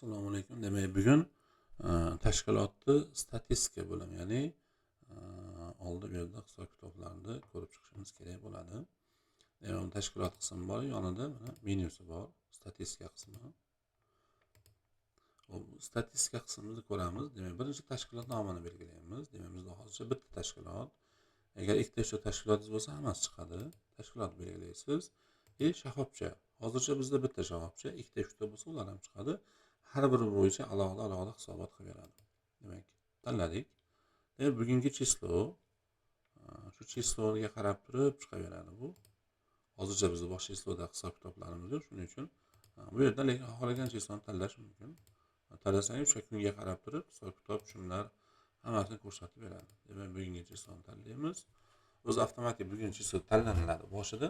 Assalomu alaykum. Demak, bugun tashkilotni statistika bo'limi, ya'ni oldi bu yerda hisob-kitoblarni ko'rib chiqishimiz kerak bo'ladi. Demak, tashkilot qismi bor, yonida mana menyusi bor, statistika qismi. Statistika qismini ko'ramiz. Demak, birinchi tashkilot nomini belgilaymiz. Demak, bizda hozircha bitta tashkilot. Agar ikkita tashkilotingiz bo'lsa, hammasi chiqadi. Tashkilot belgilaysiz. Shoxobcha. Hozircha bizda bitta shoxobcha, ikkita uchta bo'lsa, ular ham chiqadi. Har biri bo'yicha alohida hisobot qilib beradi. Demak, tanladik. Bugungi chislo, shu chisloga qarab turib chiqaveradi bu. Hozircha bizda boshqa chisloda hisob-kitoblarimiz yo'q, shuning uchun bu yerda lekin xohlagan chisloni tanlash mumkin. Tanlasangiz o'sha kunga qarab turib hisob-kitob, tushumlar hammasini ko'rsatib beradi. Demak, bugungi chisloni tanlaymiz. O'zi avtomatik bugungi chislo tanlanadi boshida.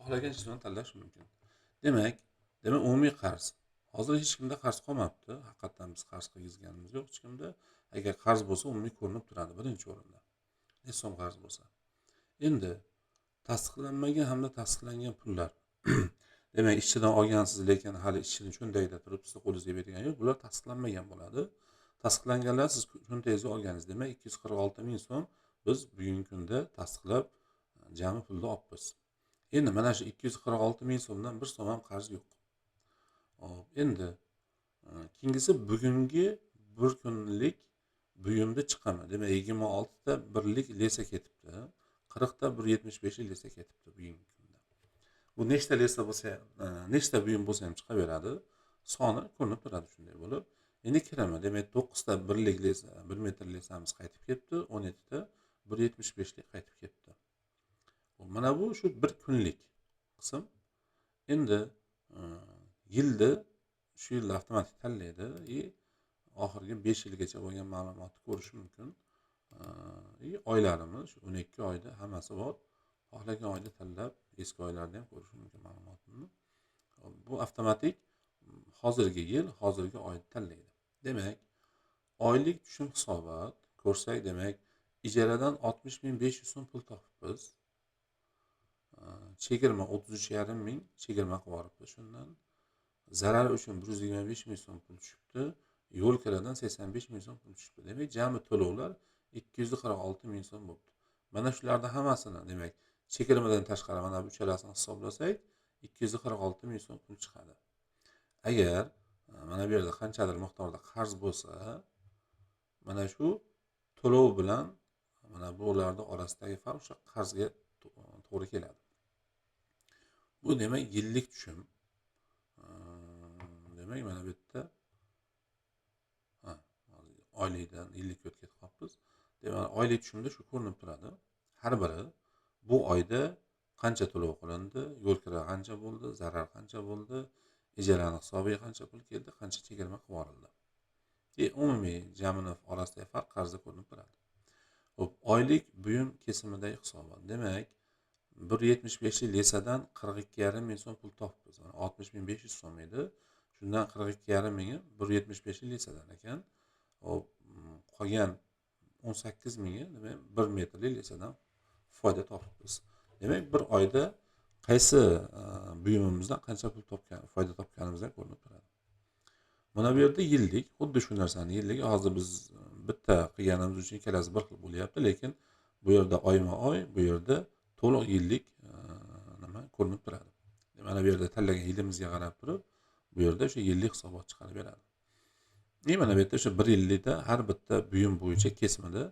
Xohlagan chisloni tanlash mumkin. Demak, umumiy qarz. Hozir hech kimda qarz qolmabdi. Haqiqatan biz qarz qilganimiz yo'q hech kimda. Agar qarz bo'lsa, umumiy ko'rinib turadi birinchi o'rinda. Necha so'm qarz bo'lsa. Endi tasdiqlanmagan hamda tasdiqlangan pullar. Demak, ishchidan olgansiz, lekin hali ishchini cho'ntagida turib siz qo'lingizga bergan yo'q. Bular tasdiqlanmagan bo'ladi. Tasdiqlanganlar siz cho'ntagingizga olganingiz, demak 246 ming so'm biz bugungi kunda tasdiqlab jami pulni olibmiz. Endi mana shu 246 ming so'mdan bir so'm ham qarz yo'q. Endi keyingisi bugungi bir kunlik buyumni chiqaman. Demak, 26 ta birlik lesa ketibdi. 40 ta 175 lesa ketibdi bugungi kunda. Bu nechta lesa bo'lsa, nechta buyum bo'lsa ham chiqaveradi. Soni ko'rinib turadi shunday bo'lib. Endi kirama. Demak, 9 ta birlik lesa, 1 metr lesamiz qaytib ketdi, 17 ta 175 lik qaytib ketdi. Mana bu shu bir kunlik qism. Endi yilda shu yilda avtomatik tanlaydi. Oxirgi 5 yilgacha bo'lgan ma'lumotni ko'rish mumkin. Oylarimiz 12 oyda hammasi bor. Xohlagan oyda tanlab, eski oylarda ham ko'rish mumkin ma'lumotni. Bu avtomatik hozirgi yil, hozirgi oyni tanlaydi. Demak, oylik tushum hisobot ko'rsak, demak, ijaradan 60.500 so'm pul topibmiz. Chegirma 33.5 ming chegirma qilib yuboribdi. Shundan zarar uchun 125 ming so'm pul tushibdi. Yo'l kiradan 85 ming so'm pul tushibdi. Demak, jami to'lovlar 246 ming so'm bo'ldi. Mana shularning hammasini, demak, chegirmadan tashqari mana bu uchalasini hisoblasak, 246 ming so'm pul chiqadi. Agar mana bu yerda qanchadir miqdorda qarz bo'lsa, mana shu to'lov bilan mana bularning orasidagi farq o'sha qarzga to'g'ri keladi. Bu demak yillik tushum. Demak, mana bu yerda oylikdan yillikka o'tib qolibmiz. Demak, oylik tushumda shu ko'rinib turadi. Har biri bu oyda qancha to'lov qilindi, yo'l kira qancha bo'ldi, zarar qancha bo'ldi, ijaraning hisobiga qancha pul keldi, qancha chegirma qilib yuborildi. Umumiy jamini orasidagi farq qarzda ko'rinib turadi. Xo'p, oylik buyum kesimidagi hisobot. Demak, 175 lesadan 42.5 ming so'm pul topibmiz. 60.500 so'm edi. Shundan 42.5 mingi 175 lesadan ekan. Hop, qolgan 18 mingi, demak, 1 metrli lesadan foyda topibmiz. Demak, bir oyda qaysi buyumimizdan qancha pul foyda topganimizdan ko'rinib turadi. Mana bu yerda yillik, xuddi shu narsani yilligi hozir biz bitta qilganimiz uchun ikkalasi bir xil bo'lyapti, lekin bu yerda oyma-oy, bu yerda to'liq yillik nima ko'rinib turadi. Mana bu yerda tanlagan yilimizga qarab turib, bu yerda o'sha yillik hisobot chiqarib beradi. Mana bu yerda o'sha 1 yillikda har bitta buyum bo'yicha kesimida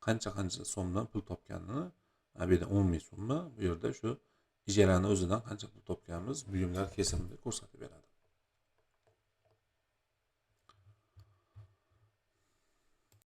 qancha so'mdan pul topganini, bu yerda umumiy summa, bu yerda shu ijaraning o'zidan qancha pul topganimiz buyumlar kesimida ko'rsatib beradi.